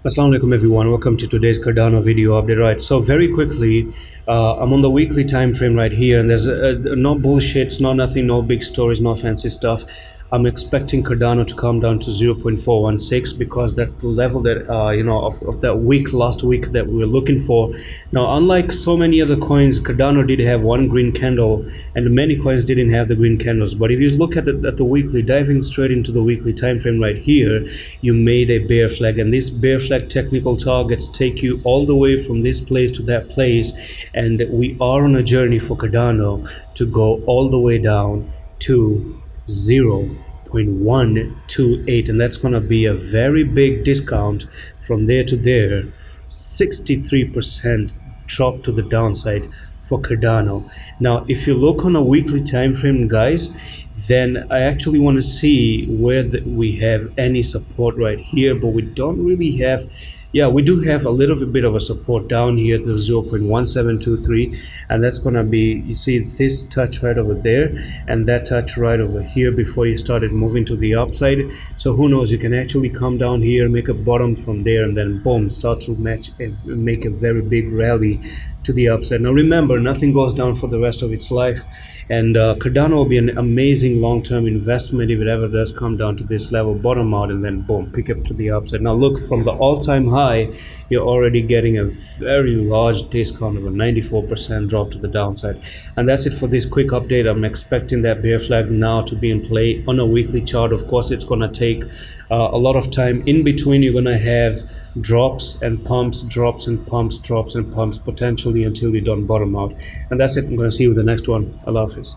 Assalamu alaikum everyone, welcome to today's Cardano video update. Right, so very quickly, I'm on the weekly time frame right here, and there's no bullshits, no nothing, no big stories, no fancy stuff. I'm expecting Cardano to come down to 0.416 because that's the level that of that last week that we were looking for. Now, unlike so many other coins, Cardano did have one green candle, and many coins didn't have the green candles. But if you look at the weekly, diving straight into the weekly time frame right here, you made a bear flag, and these bear flag technical targets take you all the way from this place to that place, and we are on a journey for Cardano to go all the way down to 0.128, and that's going to be a very big discount from there to there. 63% drop to the downside for Cardano. Now, if you look on a weekly time frame, guys, then I actually want to see where we have any support right here, but we don't really have. Yeah, we do have a little bit of a support down here to 0.1723, and that's gonna be, you see this touch right over there and that touch right over here before you started moving to the upside. So who knows, you can actually come down here, make a bottom from there, and then boom, start to make a very big rally to the upside. Now remember, nothing goes down for the rest of its life, and Cardano will be an amazing long-term investment if it ever does come down to this level, bottom out, and then boom, pick up to the upside. Now look, from the all-time high, you're already getting a very large discount of a 94% drop to the downside. And that's it for this quick update. I'm expecting that bear flag now to be in play on a weekly chart. Of course, it's gonna take a lot of time. In between, you're gonna have drops and pumps, drops and pumps, drops and pumps, potentially until you don't bottom out. And that's it. I'm going to see you with the next one. Allah Hafiz.